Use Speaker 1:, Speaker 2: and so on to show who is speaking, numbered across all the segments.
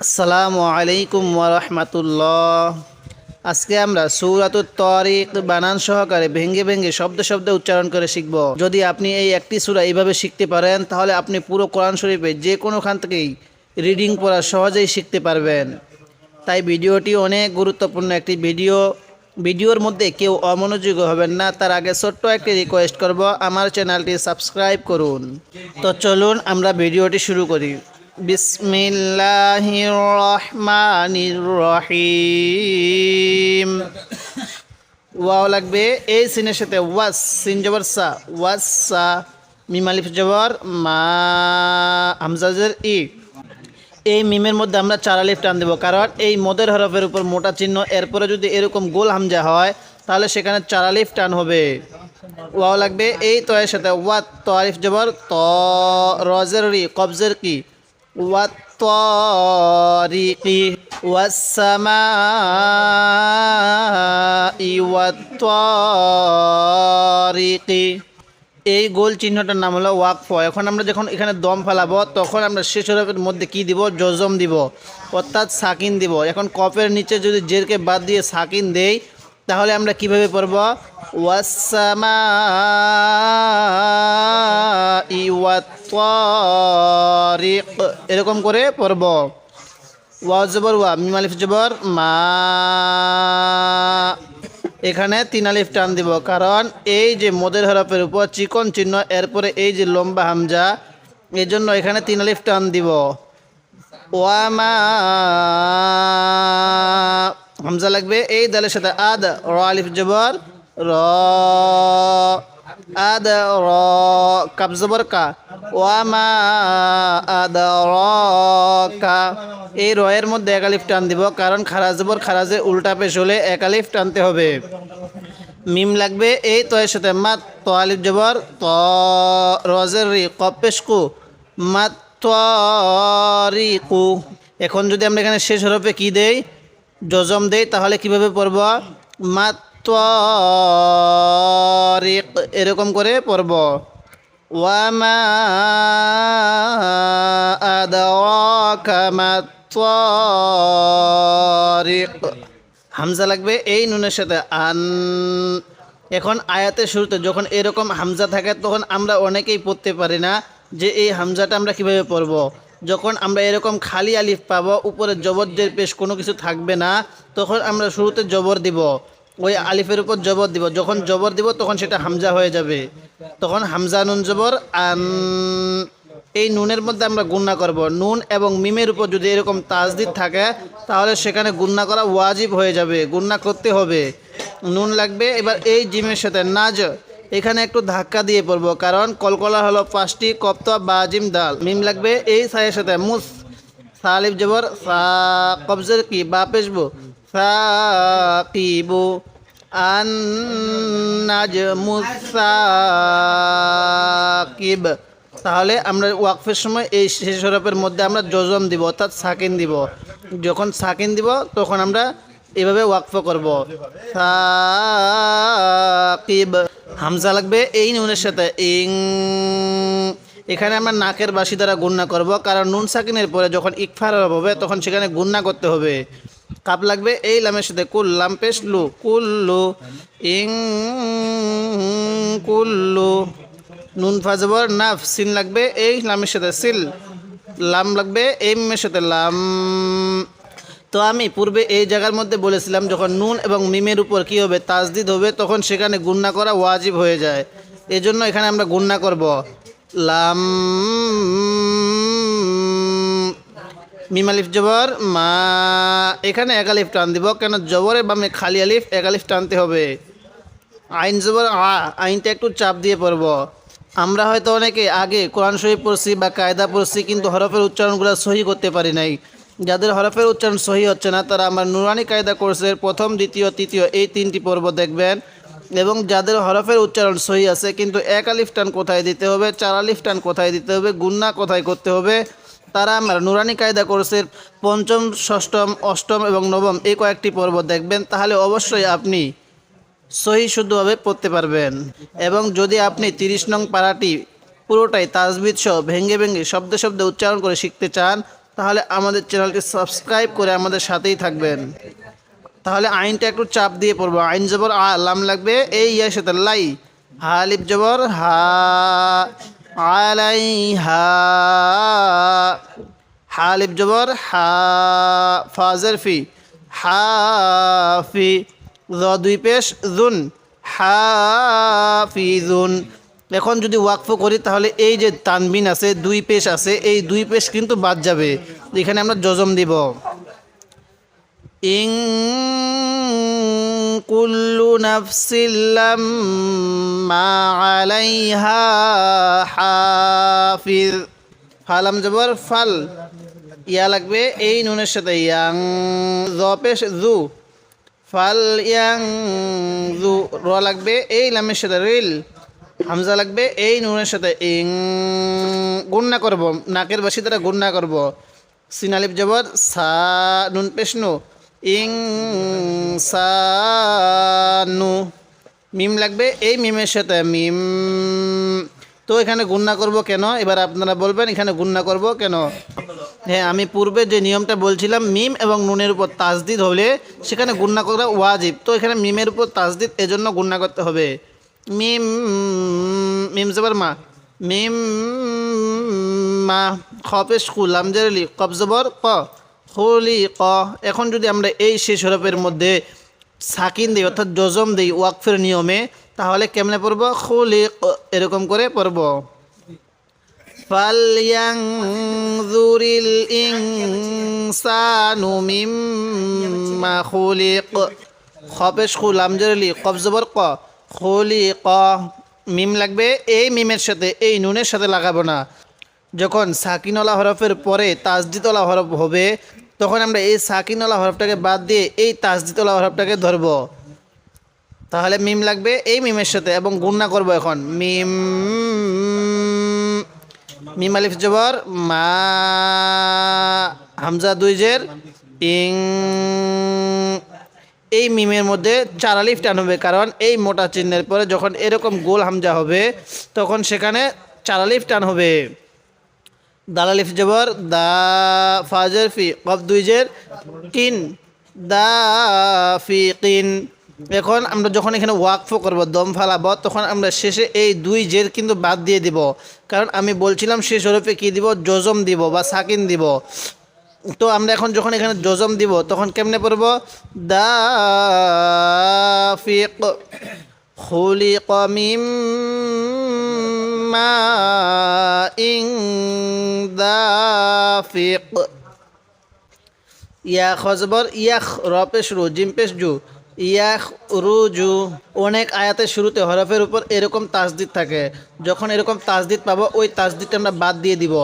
Speaker 1: আসসালামু আলাইকুম ওয়া রাহমাতুল্লাহ। আজকে আমরা সূরাতুত তারিক বানান সহকারে ভেঙে ভেঙে শব্দে শব্দে উচ্চারণ করে শিখব। যদি আপনি এই একটি সূরা এইভাবে শিখতে পারেন তাহলে আপনি পুরো কোরআন শরীফে যে কোনোখান থেকেই রিডিং পড়া সহজেই শিখতে পারবেন। তাই ভিডিওটি অনেক গুরুত্বপূর্ণ একটি ভিডিওর মধ্যে কেউ অমনোযোগী হবেন না। তার আগে ছোট্ট একটি রিকোয়েস্ট করব, আমার চ্যানেলটি সাবস্ক্রাইব করুন। তো চলুন আমরা ভিডিওটি শুরু করি। বিসমিল্লাহির রহমানির রহিম। ওয়াও লাগবে এই সিনের সাথে ওয়াস, সিন জবর সা, ওয়াসা। মিম আলিফ জবর মা, হামজা জের ই। এই মিমের মধ্যে আমরা 4 আলিফ টান দেব, কারণ এই মদের হরফের উপর মোটা চিহ্ন, এরপরে যদি এরকম গোল হামজা হয় তাহলে সেখানে 4 আলিফ টান হবে। ওয়াও লাগবে এই তো এর সাথে ওয়াত, তো আলিফ জবর ত, রজের রি, কবজের কি, ওয়াত তারিকি, ওয়াসসামাই ওয়াত তারিকি। এই গোল চিহ্নটার নাম হলো ওয়াকফ। এখন আমরা যখন এখানে দম ফেলাবো তখন আমরা শেষ হরফের মধ্যে কি দিব? জজম দিব, অর্থাৎ সাকিন দিব। এখন কফের নিচে যদি জেরকে বাদ দিয়ে সাকিন দেই তাহলে আমরা কিভাবে পড়ব? ওয়াসসামাই ওয়াত তারিক, এরকম করে পড়ব। ওয়া জবর ওয়া, মিম আলিফ জবর মা। এখানে 3 আলিফ টান দিব, কারণ এই যে মদের হরফের উপর চিকন চিহ্ন, এরপরে এই যে লম্বা হামজা, এই জন্য এখানে 3 আলিফ টান দিব। ওয়ামা, হামজা লাগবে এই দালের সাথে আদ, র আলিফ জবর র, আদ র, কাব জবর কা, ওয়ামা আদ র কা। এই রয়ের মধ্যে 1 আলিফ টান দিব, কারণ খারা জবর খারাজে উল্টা পেশ হলে 1 আলিফ টানতে হবে। মিম লাগবে এই তো এর সাথে মাত, তো আলিফ জবর ত, রজের রি, কপ পেশ কু, মাত তারিকু। এখন যদি আমরা এখানে শেষ হরফে কি দেই? জজম দেই, তাহলে কিভাবে পড়ব? মাত তারিক, এরকম করে পড়ব। ওয়ামা আদরাকা মাত তারিক। হামজা লাগবে এই নুনের সাথে আন। এখন আয়াতের শুরুতে যখন এরকম হামজা থাকে তখন আমরা অনেকেই পড়তে পারি না যে এই হামজাটা আমরা কিভাবে পড়ব। যখন আমরা এরকম খালি আলিফ পাবো, উপরে জবরদের পেশ কোনো কিছু থাকবে না, তখন আমরা শুরুতে জবর দিব, ওই আলিফের উপর জবর দিব। যখন জবর দিব তখন সেটা হামজা হয়ে যাবে, তখন হামজা নুন জবর আন। এই নুনের মধ্যে আমরা গুণনা করব। নুন এবং মিমের উপর যদি এরকম তাজদিদ থাকে তাহলে সেখানে গুণনা করা ওয়াজিব হয়ে যাবে, গুণনা করতে হবে। নুন লাগবে এবার এই জিমের সাথে নাজ, এখানে একটু ধাক্কা দিয়ে পড়ব, কারণ কলকলা হলো 5টি, কপ্ত বা জিম দাল। মিম লাগবে এই সায়ের সাথে মুস, সালিফ জবর সা, কবজের কি, বা পেশবো, সাকিবু, আন নাজমুস সাকিব। তাহলে আমরা ওয়াকফের সময় এই শেষ হরফের মধ্যে আমরা জজম দিব, অর্থাৎ সাকিন দিব। যখন সাকিন দিব তখন আমরা এভাবে ওয়াকফ করব। সাকিব। হামজা লাগবে এই নুনের সাথে ইং, এখানে আমরা নাকের বাসি দ্বারা গুণনা করব, কারণ নুন সাকিনের পরে যখন ইকফার হবে তখন সেখানে গুণনা করতে হবে। কাপ লাগবে এই লামের সাথে কুল, লাম পেশ লু, কুল্লু, ইং কুল্লু। নুন ফাজবর নাফ, সিন লাগবে এই লামের সাথে সিল, লাম লাগবে এই মিমের সাথে লাম। তো আমি পূর্বে এই জায়গার মধ্যে বলেছিলাম যখন নুন এবং মিমের উপর কি হবে? তাজদিদ হবে, তখন সেখানে গুণনা করা ওয়াজিব হয়ে যায়। এজন্য এখানে আমরা গুণনা করব। লাম, মিম আলিফ জবর মা, এখানে 1 আলিফ টান দিব, কেন জবরের বামে খালি আলিফ, 1 আলিফ টানতে হবে। আইন জবর আ, আইনটা একটু চাপ দিয়ে পড়ব। আমরা হয়তো অনেকে আগে কোরআন শরীফ পড়ছি বা কায়দা পড়ছি, কিন্তু হরফের উচ্চারণগুলো সহি করতে পারি নাই। যাদের হরফের উচ্চারণ সহি হচ্ছে না তারা আমার নুরানি কায়দা কোর্সের প্রথম, দ্বিতীয়, তৃতীয় এই 3টি পর্ব দেখবেন। এবং যাদের হরফের উচ্চারণ সহি আছে কিন্তু 1 আলিফ টান কোথায় দিতে হবে, 4 আলিফ টান কোথায় দিতে হবে, গুণনা কোথায় করতে হবে, তারা আমার নুরানি কায়দা কোর্সের 5ম, 6ম, 8ম এবং 9ম এই কয়েকটি পর্ব দেখবেন। তাহলে অবশ্যই আপনি সহি শুদ্ধভাবে পড়তে পারবেন। এবং যদি আপনি 30 নং পারাটি পুরোটাই তাজবিদ সহ ভেঙে ভেঙে শব্দে শব্দে উচ্চারণ করে শিখতে চান তাহলে আমাদের চ্যানেলটি সাবস্ক্রাইব করে আমাদের সাথেই থাকবেন। তাহলে আইনটা একটু চাপ দিয়ে পড়বো। আইন জবর আ, লাম লাগবে এই ইয়ার সাথে লাই, হা আলিফ জবর হা, আলাইহা, হা আলিফ জবর হা, ফা জের ফি, হাফি, য দুই পেশ জুন, হাফিজুন। এখন যদি ওয়াকফ করি তাহলে এই যে তানবিন আছে, দুই পেশ আছে, এই দুই পেশ কিন্তু বাদ যাবে। এখানে আমরা জজম দিব। ইং কুল্লু নাফসিন লাম্মা আলাইহা হাফিজ, ফালাম জবর ফাল, ইয়া লাগবে এই নুনের সাথে ইয়াং, জ পেশ জু, ফাল ইয়াং জু, র লাগবে এই লামের সাথে রিল, হামজা লাগবে এই নুনের সাথে ইং, গুন্না করব, নাকের বাসি দ্বারা গুন্না করব। সিন আলিফ জবর সা, নুন পেশ নু, ইং সানু, মিম লাগবে এই মিমের সাথে মিম। তো এখানে গুন্না করব কেন, এবার আপনারা বলবেন এখানে গুন্না করব কেন। হ্যাঁ, আমি পূর্বে যে নিয়মটা বলছিলাম মিম এবং নুনের উপর তাসদিদ হলে সেখানে গুন্না করা ওয়াজিব। তো এখানে মিমের উপর তাসদিদ, এজন্য গুন্না করতে হবে। মিম, মিম জবর মা, মিম মা, খ পেশ খু, লাম জের লি, কফ জবর ক, খুলি ক। এখন যদি আমরা এই শেষ হরফের মধ্যে সাকিন দিই অর্থাৎ জজম দিই ওয়াকফের নিয়মে, তাহলে কেমনে পড়ব, খুলি এরকম করে পড়ব। ফালয়ানজুরিল ইনসানু মিম্মা খুলিক, খ পেশ খু, লাম জের লি, কফ জবর ক, খুলিক। মিম লাগবে এই মিমের সাথে, এই নুনের সাথে লাগাবো না। যখন সাকিনওয়ালা হরফের পরে তাসদিদওয়ালা হরফ হবে তখন আমরা এই সাকিনওয়ালা হরফটাকে বাদ দিয়ে এই তাসদিদওয়ালা হরফটাকে ধরব। তাহলে মিম লাগবে এই মিমের সাথে এবং গুণনা করব। এখন মিম, মিম আলিফ জবর মা, হামজা দুই জের ইং, এই মিমের মধ্যে চার আলিফ টান হবে, কারণ এই মোটা চিহ্নের পরে যখন এরকম গোল হামজা হবে তখন সেখানে চার আলিফ টান হবে। দাল আলিফ জবর দা, ফাজের ফি, কফ দুই জের কিন, দা ফি কিন। এখন আমরা যখন এখানে ওয়াকফ করব, দম ফালাব, তখন আমরা শেষে এই দুই জের কিন্তু বাদ দিয়ে দিব, কারণ আমি বলছিলাম শেষ হরফে কী দিব, জজম দিব বা সাকিন দিব। তো আমরা এখন যখন এখানে জজম দিব তখন কেমনে পড়ব, দা ফি খুলিক মিম মাইন দাফিক, ইয়া খজবর ইয়াখ, র পেশ রু, জিম পেশ জু, ইয়াখ রুজু। অনেক আয়াতের শুরুতে হরফের উপর এরকম তাসদিদ থাকে, যখন এরকম তাসদিদ পাবো ওই তাসদিদটা আমরা বাদ দিয়ে দিব।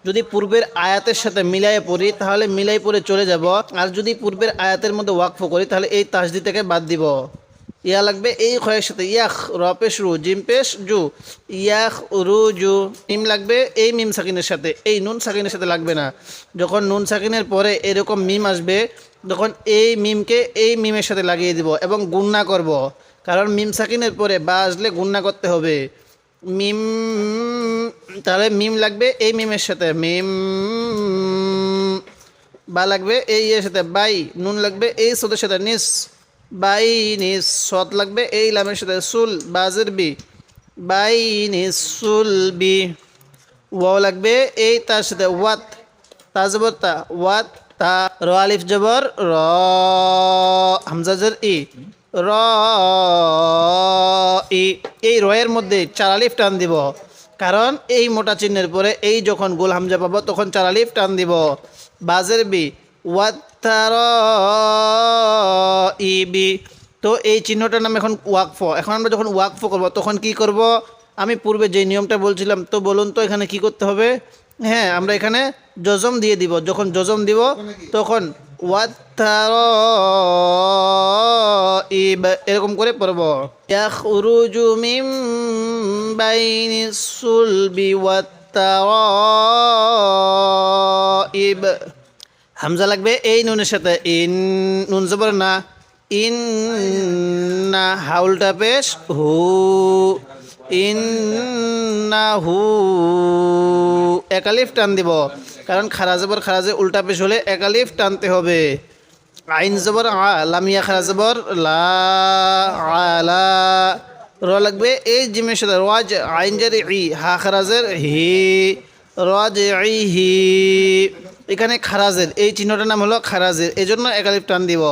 Speaker 1: যদি পূর্বের আয়াতের সাথে মিলাই পড়ি তাহলে মিলাই পড়ে চলে যাব, আর যদি পূর্বের আয়াতের মধ্যে ওয়াকফ করি তাহলে এই তাসদিদটাকে বাদ দিব। ইয়া লাগবে এই খয়ের সাথে ইয়াখ, র পেশ রু, জিম পেশ জু, ইয়াখ রুজু। মিম লাগবে এই মিম সাকিনের সাথে, এই নুন সাকিনের সাথে লাগবে না। যখন নুন সাকিনের পরে এরকম মিম আসবে তখন এই মিমকে এই মিমের সাথে লাগিয়ে দিব এবং গুণনা করব, কারণ মিম সাকিনের পরে বা আসলে গুণনা করতে হবে। মিম, তাহলে মিম লাগবে এই মিমের সাথে মিম, বা লাগবে এই এর সাথে বাই, নুন লাগবে এই সদের সাথে নিস, বাই নিস, সৎ লাগবে এই লামের সাথে সুল, বাজের বি, বাই নিস সুল বি। ওয়াও লাগবে এই তার সাথে ওয়াত, তাজবর তা, ওয়াত তা। র আলিফ জবর র, হামজাজের ই, র ই। এই রয়ের মধ্যে চার আলিফ টান দিব, কারণ এই মোটা চিহ্নের পরে এই যখন গোল হামজা পাবো তখন চার আলিফ টান দিব। বাজের বি, ওয়াত্তার ইবি। তো এই চিহ্নটার নাম এখন ওয়াকফ। এখন আমরা যখন ওয়াকফ করব তখন কি করব, আমি পূর্বে যে নিয়মটা বলছিলাম, তো বলুন তো এখানে কি করতে হবে। হ্যাঁ, আমরা এখানে জজম দিয়ে দিব। যখন জজম দিব তখন ওয়াত্তার ইব এরকম করে পড়ব। ইয়াখরুজু মিন বাইনিস সুলবি ওয়াত্তারাইব। হামজা লাগবে এই নুনের সাথে ইন, নুন জবর না, ইন না, হাউলটা পেশ হু, ইন না হু, এক আলিফ টান দিব, কারণ খারা জবর খারাজে উল্টা পেশ হলে এক আলিফ টানতে হবে। আইন জবর আ, লামিয়া খারা জবর লা, আলা। র লাগবে এই জিমের সাথে, রাজ আইন জার ই, হা খারাজের হি, রাজ ই হি। এখানে খারাজের এই চিহ্নটার নাম হলো খারাজের, এই জন্য এক আলিফ টান দিব।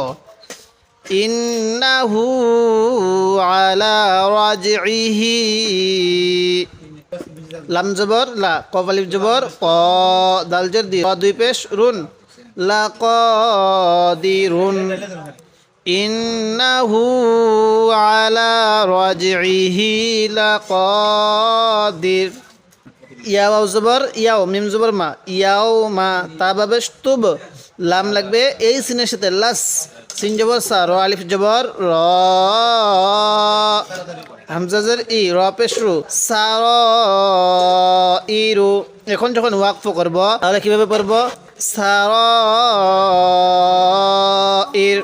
Speaker 1: ইন্নাহু আলা রাজিহি, লাম জবর লা, কফ আলিফ জবর ক, দাল জের দি, ক দুই পেশ রুন, লা কাদিরুন। ইন্নাহু আলা রাজিহি লাকাদির। ইয়াও জবর ইয়াও, মিম জবর মা, ইয়াও মা, তা বাবে তুব, লাম লাগবে এই সিনের সাথে লাস, সিন জবর সা, র আলিফ জবর র, হামজা জের ই, র পেশ রু, সার ইরু। এখন যখন ওয়াকফ করব তাহলে কিভাবে পড়ব? সার ইর,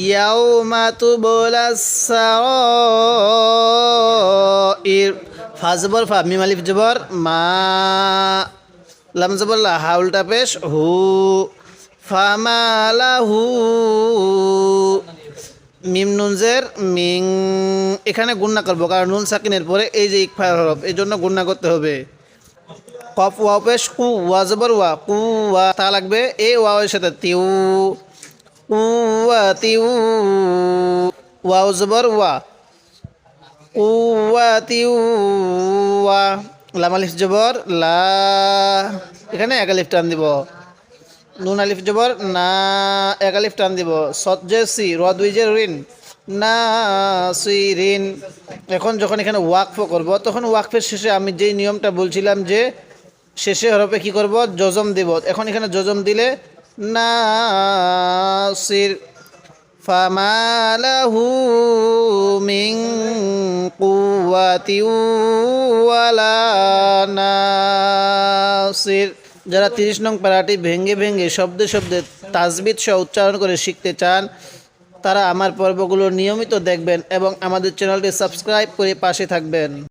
Speaker 1: ইয়াউমা তুবলাস সারাইর। ফা জবর ফা, মিম আলিফ জবর মা, লাম জবর লা, হা উল্টা পেশ হু, ফামালাহু। মিম নুন জের মিং, এখানে গুণনা করবো কারণ নুন সাকিনের পরে এই যে ইকফা হরফ, এই জন্য গুণনা করতে হবে। কফ ওয়াও পেশ কু, ওয়া জবর ওয়া, কু ওয়া, তা লাগবে এই ওয়াওয়ের সাথে তিউ, কুয়াতিউ, ওয়াও জবর ওয়া, কুয়াতিউ ওয়া, লাম আলিফ জবর লা, এখানে এক আলিফ টান দিব। নুন আলিফ জবর না, এক আলিফ টান দিব। সদ জে সি, র দুই জে রিন, না সিরিন। এখন যখন এখানে ওয়াকফ করব তখন ওয়াকফের শেষে আমি যেই নিয়মটা বলছিলাম যে শেষে হরফে কি করব? জজম দিব। এখন এখানে জজম দিলে নাসির, ফামালাহু মিন কুওয়াতি ওয়ালা নাসির। যারা 30 নং পারাটি ভেঙ্গে ভেঙ্গে শব্দে শব্দে তাজবিদ সহ উচ্চারণ করে শিখতে চান তারা আমার পর্বগুলো নিয়মিত দেখবেন এবং আমাদের চ্যানেলটি সাবস্ক্রাইব করে পাশে থাকবেন।